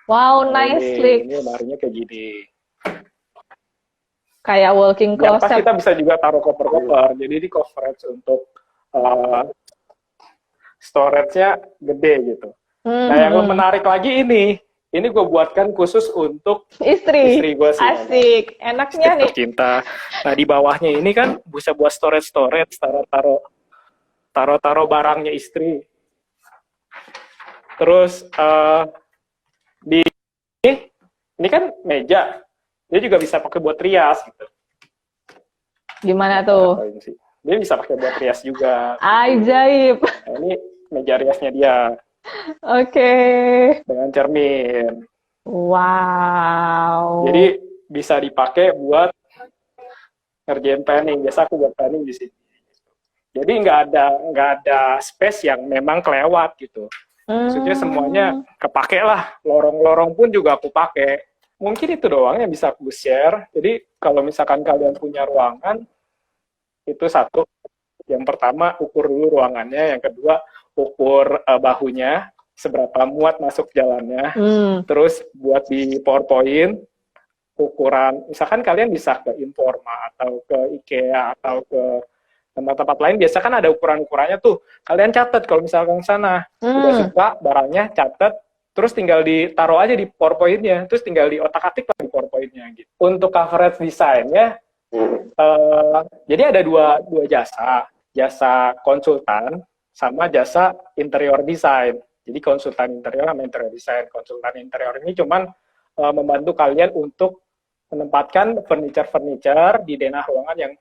[SPEAKER 1] Wow,
[SPEAKER 2] Nah,
[SPEAKER 1] nice
[SPEAKER 2] ini
[SPEAKER 1] Lex.
[SPEAKER 2] lemarinya kayak gini.
[SPEAKER 1] Kayak walking
[SPEAKER 2] Yang pas
[SPEAKER 1] closet.
[SPEAKER 2] kita bisa juga taruh koper-koper. Jadi di coverage untuk storage-nya gede gitu. Nah, yang menarik lagi ini gue buatkan khusus untuk istri gue sih.
[SPEAKER 1] Asik, enaknya nih.
[SPEAKER 2] Tercinta. Nah, di bawahnya ini kan bisa buat storage, taruh barangnya istri. Terus ini kan meja, dia juga bisa pakai buat rias gitu.
[SPEAKER 1] Gimana tuh?
[SPEAKER 2] Dia bisa pakai buat rias juga.
[SPEAKER 1] Ajaib.
[SPEAKER 2] Nah, ini meja riasnya dia.
[SPEAKER 1] Oke.
[SPEAKER 2] Dengan cermin.
[SPEAKER 1] Wow.
[SPEAKER 2] Jadi bisa dipakai buat ngerjain planning. Biasa aku buat planning di sini. Jadi nggak ada space yang memang kelewat gitu. Maksudnya semuanya kepake lah. Lorong-lorong pun juga aku pakai. Mungkin itu doang yang bisa aku share. Jadi kalau misalkan kalian punya ruangan, itu satu. Yang pertama, ukur dulu ruangannya. Yang kedua, ukur bahunya, seberapa muat masuk jalannya. Terus buat di PowerPoint, ukuran, misalkan kalian bisa ke Informa atau ke IKEA atau ke tempat-tempat lain, biasa kan ada ukuran-ukurannya tuh. Kalian catat kalau misalkan sana. Udah suka barangnya, catat, terus tinggal ditaruh aja di PowerPoint-nya, terus tinggal di otak-atik lah di PowerPoint-nya gitu. Untuk coverage desainnya, jadi ada dua jasa konsultan sama jasa interior design. Jadi konsultan interior sama interior design. Konsultan interior ini cuman membantu kalian untuk menempatkan furniture di denah ruangan yang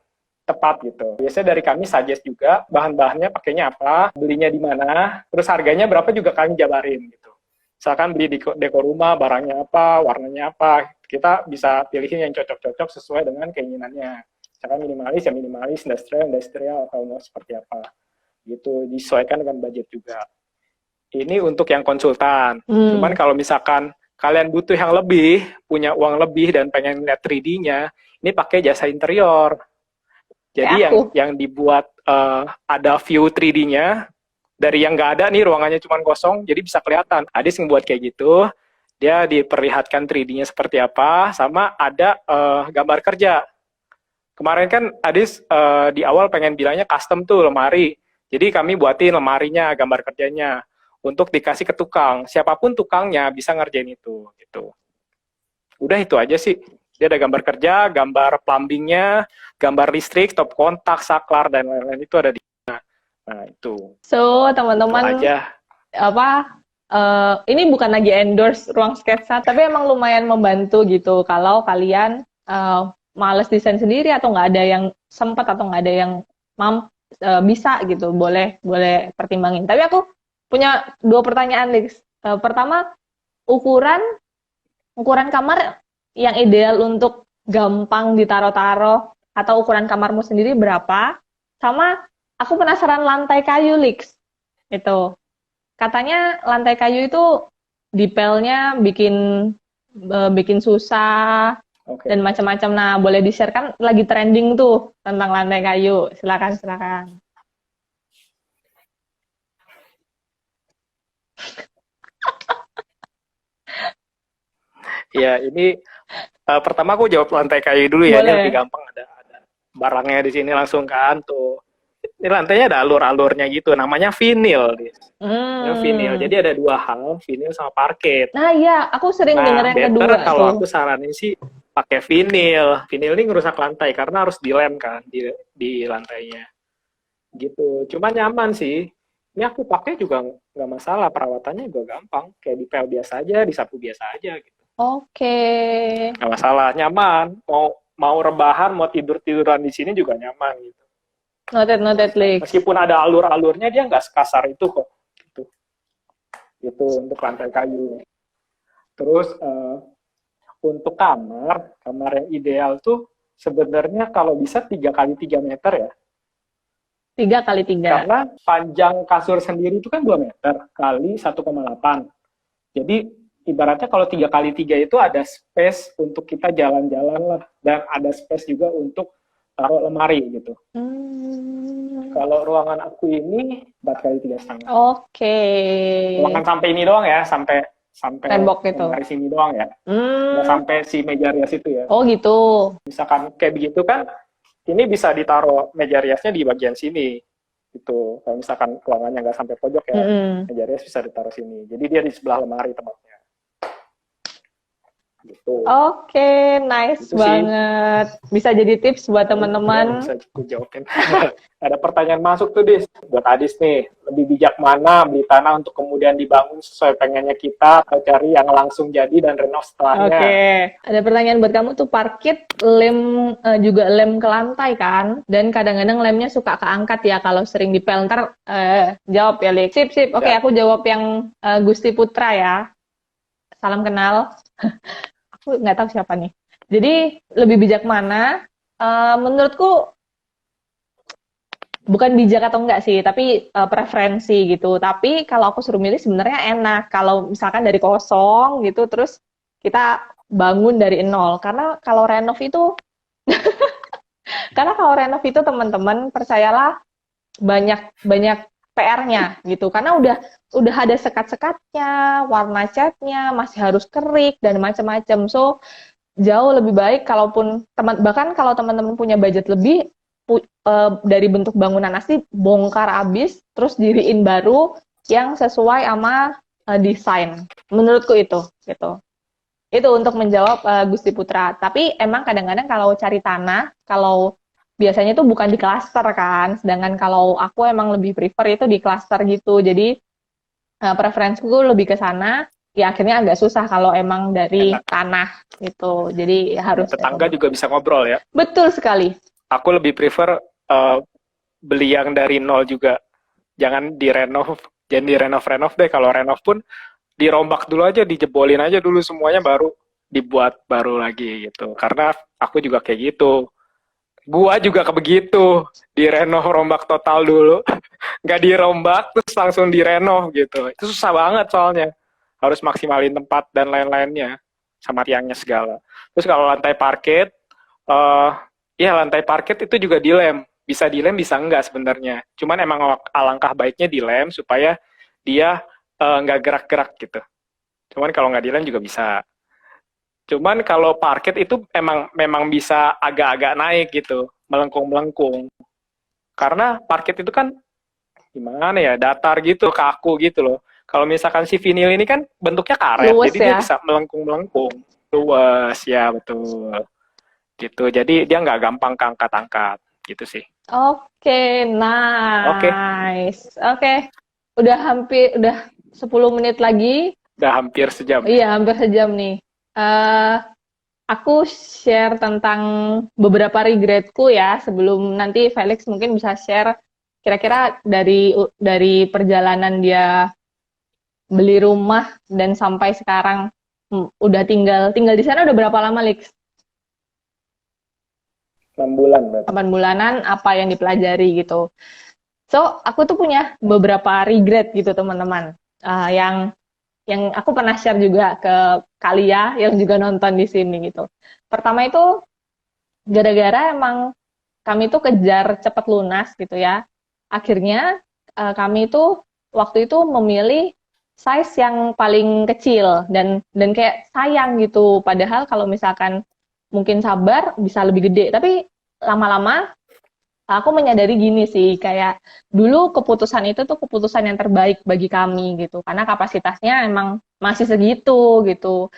[SPEAKER 2] tepat gitu. Biasanya dari kami suggest juga bahan-bahannya pakainya apa, belinya di mana, terus harganya berapa juga kami jabarin gitu. Misalkan beli deko rumah, barangnya apa, warnanya apa, kita bisa pilihin yang cocok-cocok sesuai dengan keinginannya. Misalkan minimalis, industrial, atau mau seperti apa. Gitu, disesuaikan dengan budget juga. Ini untuk yang konsultan. Cuman kalau misalkan kalian butuh yang lebih, punya uang lebih dan pengen lihat 3D-nya, ini pakai jasa interior. Jadi yang dibuat ada view 3D-nya, dari yang nggak ada nih ruangannya cuma kosong, jadi bisa kelihatan. Adis yang buat kayak gitu, dia diperlihatkan 3D-nya seperti apa, sama ada gambar kerja. Kemarin kan Adis di awal pengen bilangnya custom tuh lemari. Jadi kami buatin lemarinya, gambar kerjanya, untuk dikasih ke tukang. Siapapun tukangnya bisa ngerjain itu. Gitu. Udah itu aja sih. Dia ada gambar kerja, gambar plumbingnya, gambar listrik, stop kontak, saklar, dan lain-lain itu ada di sana. Nah, itu.
[SPEAKER 1] So, teman-teman, ini bukan lagi endorse Ruang Sketsa, tapi emang lumayan membantu gitu. Kalau kalian males desain sendiri atau nggak ada yang sempat atau nggak ada yang bisa gitu, boleh pertimbangin. Tapi aku punya 2 pertanyaan, Lex. Pertama, ukuran kamar yang ideal untuk gampang ditaro-taro atau ukuran kamarmu sendiri berapa? Sama aku penasaran lantai kayu, Lex. Itu. Katanya lantai kayu itu detailnya bikin susah dan macam-macam. Nah, boleh di-share kan lagi trending tuh tentang lantai kayu. Silakan.
[SPEAKER 2] Ya, ini pertama aku jawab lantai kayu dulu ya. Boleh. Ini lebih gampang, ada barangnya di sini langsung kan tuh. Ini lantainya ada alur-alurnya gitu, namanya vinil. Namanya vinil. Jadi ada dua hal, vinil sama parket.
[SPEAKER 1] Nah iya, aku sering denger yang
[SPEAKER 2] better
[SPEAKER 1] kedua
[SPEAKER 2] kalau
[SPEAKER 1] tuh.
[SPEAKER 2] aku saranin sih pakai vinil. Vinil ini ngerusak lantai karena harus dilem kan di lantainya. Gitu. Cuma nyaman sih. Ini aku pakai juga nggak masalah, perawatannya juga gampang. Kayak dipel biasa aja, disapu biasa aja gitu.
[SPEAKER 1] Oke.
[SPEAKER 2] Nggak masalah, nyaman. Mau rebahan, mau tiduran di sini juga nyaman gitu.
[SPEAKER 1] Noted, Lex.
[SPEAKER 2] Meskipun ada alur-alurnya, dia nggak sekasar itu kok. Gitu. Itu untuk lantai kayu. Terus untuk kamar yang ideal tuh sebenarnya kalau bisa 3x3 meter ya.
[SPEAKER 1] 3x3.
[SPEAKER 2] Karena panjang kasur sendiri itu kan 2 meter kali 1,8. Jadi ibaratnya kalau 3x3 itu ada space untuk kita jalan-jalan lah. Dan ada space juga untuk taruh lemari gitu. Kalau ruangan aku ini 4x3,5.
[SPEAKER 1] Oke.
[SPEAKER 2] Ruangan sampai ini doang ya, sampai
[SPEAKER 1] tembok gitu.
[SPEAKER 2] Dari sini doang ya. Nggak sampai si meja rias itu ya.
[SPEAKER 1] Oh gitu.
[SPEAKER 2] Misalkan kayak begitu kan, ini bisa ditaruh meja riasnya di bagian sini. Gitu. Kalau misalkan ruangannya nggak sampai pojok ya, meja rias bisa ditaruh sini. Jadi dia di sebelah lemari tempatnya. Gitu.
[SPEAKER 1] Oke, nice
[SPEAKER 2] gitu
[SPEAKER 1] banget.
[SPEAKER 2] Sih.
[SPEAKER 1] Bisa jadi tips buat teman-teman.
[SPEAKER 2] Bisa aku jawabin. Ada pertanyaan masuk tuh, Dis. Buat Adis nih, lebih bijak mana beli tanah untuk kemudian dibangun sesuai pengennya kita atau cari yang langsung jadi dan renov setelahnya?
[SPEAKER 1] Oke. Ada pertanyaan buat kamu tuh, parkit lem juga lem ke lantai kan? Dan kadang-kadang lemnya suka keangkat ya kalau sering dipel. Ntar jawab ya, Lik. Sip. Oke, aku jawab yang Gusti Putra ya. Salam kenal. Aku nggak tahu siapa nih. Jadi lebih bijak mana? Menurutku bukan bijak atau enggak sih, tapi preferensi gitu. Tapi kalau aku suruh milih sebenarnya enak. Kalau misalkan dari kosong gitu, terus kita bangun dari nol. Karena kalau renov itu, teman-teman percayalah banyak PR-nya gitu. Karena udah ada sekat-sekatnya, warna catnya masih harus kerik dan macam-macam. So jauh lebih baik kalaupun bahkan kalau teman-teman punya budget lebih dari bentuk bangunan asli bongkar abis terus diriin baru yang sesuai sama desain. Menurutku itu gitu. Itu untuk menjawab Gusti Putra. Tapi emang kadang-kadang kalau cari tanah, kalau biasanya tuh bukan di klaster kan, sedangkan kalau aku emang lebih prefer itu di klaster gitu. Jadi preferensiku lebih ke sana. Ya akhirnya agak susah kalau emang dari tanah gitu. Jadi harus
[SPEAKER 2] tetangga juga bisa ngobrol ya.
[SPEAKER 1] Betul sekali.
[SPEAKER 2] Aku lebih prefer beli yang dari nol juga. Jangan direnov deh. Kalau renov pun dirombak dulu aja, dijebolin aja dulu semuanya baru dibuat baru lagi gitu. Karena aku juga kayak gitu. Gua juga begitu, direnov rombak total dulu. Nggak dirombak terus langsung direnov gitu. Itu susah banget soalnya. Harus maksimalin tempat dan lain-lainnya sama tiangnya segala. Terus kalau lantai parket, lantai parket itu juga dilem. Bisa dilem, bisa enggak sebenarnya. Cuman emang alangkah baiknya dilem supaya dia nggak gerak-gerak gitu. Cuman kalau nggak dilem juga bisa. Cuman kalau parket itu memang bisa agak-agak naik gitu, melengkung-melengkung. Karena parket itu kan gimana ya, datar gitu, kaku gitu loh. Kalau misalkan si vinil ini kan bentuknya karet,
[SPEAKER 1] luwes,
[SPEAKER 2] jadi dia bisa melengkung-melengkung. Luas, ya betul. Gitu, jadi dia nggak gampang keangkat-angkat, gitu sih.
[SPEAKER 1] Oke, nice. Oke. Udah 10 menit lagi.
[SPEAKER 2] Udah hampir sejam.
[SPEAKER 1] Iya, hampir sejam nih. Aku share tentang beberapa regretku ya, sebelum nanti Felix mungkin bisa share kira-kira dari perjalanan dia beli rumah dan sampai sekarang udah tinggal di sana udah berapa lama, Lex?
[SPEAKER 2] 6 bulan berarti.
[SPEAKER 1] 8 bulanan, apa yang dipelajari gitu. So, aku tuh punya beberapa regret gitu, teman-teman. Yang aku pernah share juga ke kalian yang juga nonton di sini gitu. Pertama itu gara-gara emang kami tuh kejar cepat lunas gitu ya. Akhirnya kami tuh waktu itu memilih size yang paling kecil dan kayak sayang gitu. Padahal kalau misalkan mungkin sabar bisa lebih gede, tapi lama-lama aku menyadari gini sih, kayak dulu keputusan itu tuh keputusan yang terbaik bagi kami gitu, karena kapasitasnya emang masih segitu gitu.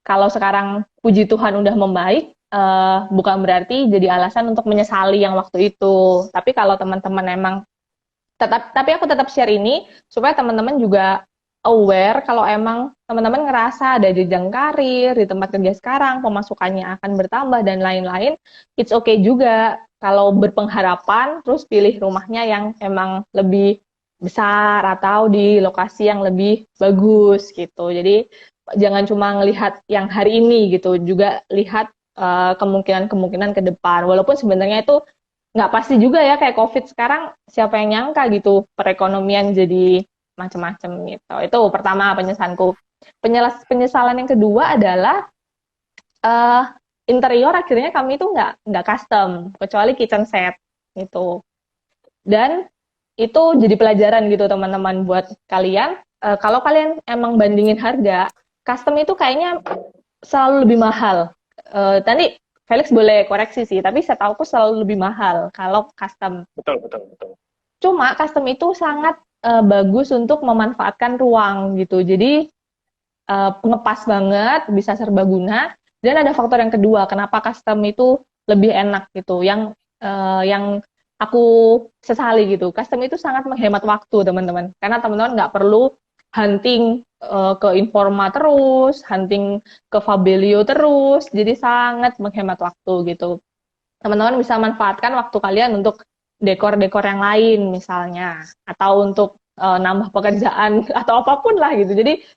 [SPEAKER 1] Kalau sekarang puji Tuhan udah membaik, bukan berarti jadi alasan untuk menyesali yang waktu itu. Tapi kalau teman-teman emang tapi aku tetap share ini supaya teman-teman juga aware kalau emang teman-teman ngerasa ada jenjang karir di tempat kerja sekarang, pemasukannya akan bertambah dan lain-lain, it's okay juga kalau berpengharapan terus pilih rumahnya yang emang lebih besar atau di lokasi yang lebih bagus gitu. Jadi jangan cuma ngelihat yang hari ini gitu, juga lihat kemungkinan-kemungkinan ke depan. Walaupun sebenarnya itu nggak pasti juga ya, kayak COVID sekarang, siapa yang nyangka gitu perekonomian jadi macam-macam gitu. Itu pertama penyesalanku. Penyesalan yang kedua adalah uh, interior akhirnya kami itu nggak custom kecuali kitchen set gitu. Dan itu jadi pelajaran gitu teman-teman buat kalian. Kalau kalian emang bandingin harga, custom itu kayaknya selalu lebih mahal. Tadi Felix boleh koreksi sih, tapi setahuku selalu lebih mahal kalau custom.
[SPEAKER 2] Betul, betul, betul.
[SPEAKER 1] Cuma custom itu sangat bagus untuk memanfaatkan ruang gitu. Jadi ngepas banget, bisa serbaguna. Dan ada faktor yang kedua, kenapa custom itu lebih enak gitu. Yang aku sesali gitu. Custom itu sangat menghemat waktu teman-teman. Karena teman-teman nggak perlu hunting ke Informa terus, hunting ke Fabelio terus, jadi sangat menghemat waktu gitu. Teman-teman bisa manfaatkan waktu kalian untuk dekor-dekor yang lain misalnya, atau untuk nambah pekerjaan atau apapun lah gitu. Jadi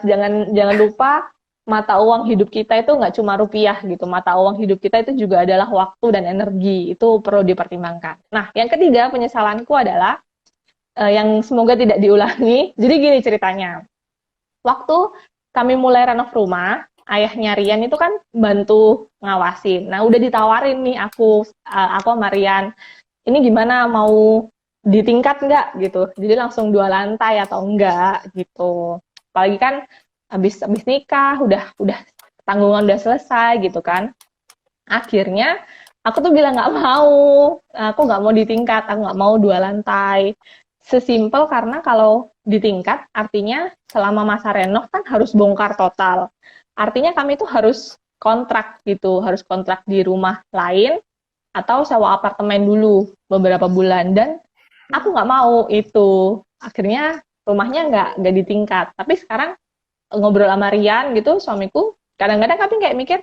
[SPEAKER 1] jangan lupa mata uang hidup kita itu nggak cuma rupiah gitu. Mata uang hidup kita itu juga adalah waktu dan energi. Itu perlu dipertimbangkan. Nah, yang ketiga penyesalanku adalah yang semoga tidak diulangi. Jadi gini ceritanya. Waktu kami mulai renov rumah, ayahnya Rian itu kan bantu ngawasin. Nah, udah ditawarin nih aku sama Rian, ini gimana, mau ditingkat nggak gitu. Jadi langsung 2 lantai atau enggak gitu. Apalagi kan habis nikah, udah tanggungan udah selesai gitu kan. Akhirnya aku tuh bilang nggak mau, aku nggak mau ditingkat, aku nggak mau 2 lantai. Sesimpel karena kalau ditingkat artinya selama masa renov kan harus bongkar total. Artinya kami tuh harus kontrak gitu, harus kontrak di rumah lain atau sewa apartemen dulu beberapa bulan, dan aku nggak mau itu. Akhirnya rumahnya nggak ditingkat. Tapi sekarang ngobrol sama Rian gitu, suamiku, kadang-kadang kami kayak mikir,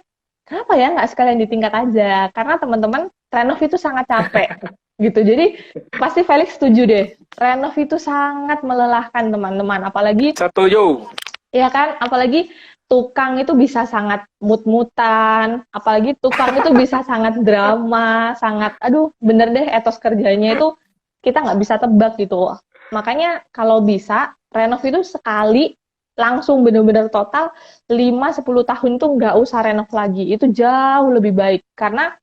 [SPEAKER 1] kenapa ya nggak sekalian ditingkat aja? Karena teman-teman, renov itu sangat capek gitu. Jadi pasti Felix setuju deh. Renov itu sangat melelahkan teman-teman. Apalagi
[SPEAKER 2] Setuju.
[SPEAKER 1] ya kan, apalagi tukang itu bisa sangat mut-mutan, apalagi tukang itu bisa sangat drama, sangat, aduh bener deh etos kerjanya itu kita nggak bisa tebak gitu. Makanya kalau bisa, renov itu sekali langsung bener-bener total 5-10 tahun itu nggak usah renov lagi. Itu jauh lebih baik, karena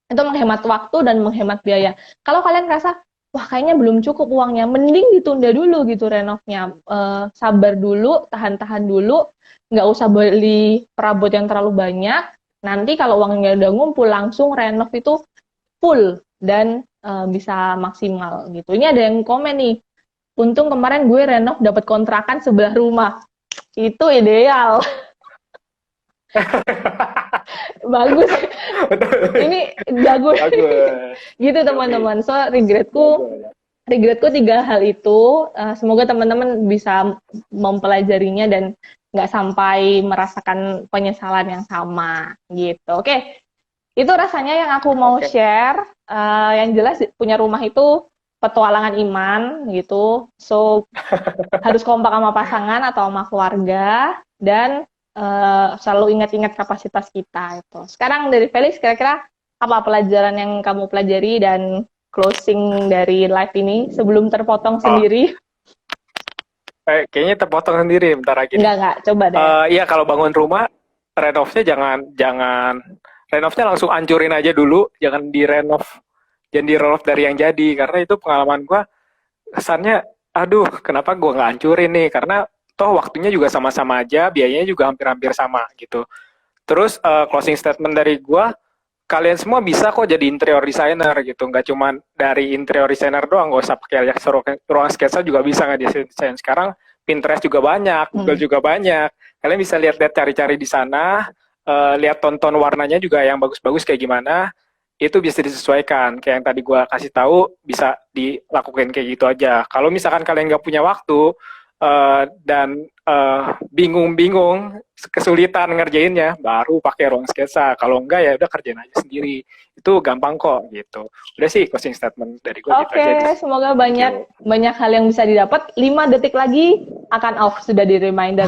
[SPEAKER 1] itu menghemat waktu dan menghemat biaya. Kalau kalian rasa, wah kayaknya belum cukup uangnya, mending ditunda dulu gitu renovnya. Sabar dulu, tahan-tahan dulu, nggak usah beli perabot yang terlalu banyak. Nanti kalau uangnya udah ngumpul, langsung renov itu full dan bisa maksimal gitu. Ini ada yang komen nih, untung kemarin gue renov dapat kontrakan sebelah rumah. Itu ideal. Bagus. Ini bagus. Gitu teman-teman. So regretku 3 hal itu. Semoga teman-teman bisa mempelajarinya dan nggak sampai merasakan penyesalan yang sama gitu. Oke. Itu rasanya yang aku mau share. Yang jelas punya rumah itu petualangan iman gitu. So harus kompak sama pasangan atau sama keluarga, dan selalu ingat-ingat kapasitas kita itu. Sekarang dari Felix, kira-kira apa pelajaran yang kamu pelajari dan closing dari live ini sebelum terpotong sendiri?
[SPEAKER 2] Kayaknya terpotong sendiri bentar lagi.
[SPEAKER 1] Enggak, coba deh.
[SPEAKER 2] Iya, kalau bangun rumah, renovnya jangan renovnya langsung hancurin aja dulu, jangan direnov dari yang jadi, karena itu pengalaman gua kesannya, aduh kenapa gua nggak hancurin nih, karena toh waktunya juga sama-sama aja, biayanya juga hampir-hampir sama gitu. Terus closing statement dari gua, kalian semua bisa kok jadi interior designer gitu, nggak cuma dari interior designer doang, nggak usah pakai ruang sketsa juga bisa nggak desain. Sekarang Pinterest juga banyak, Google juga banyak, kalian bisa lihat-lihat cari-cari di sana, lihat tonton warnanya juga yang bagus-bagus kayak gimana, itu bisa disesuaikan. Kayak yang tadi gue kasih tahu, bisa dilakukan kayak gitu aja. Kalau misalkan kalian nggak punya waktu dan bingung-bingung, kesulitan ngerjainnya, baru pakai ruang sketsa. Kalau enggak ya udah kerjain aja sendiri. Itu gampang kok gitu. Udah sih closing statement dari gue gitu aja.
[SPEAKER 1] Semoga banyak hal yang bisa didapat. 5 detik lagi akan off, sudah di reminder.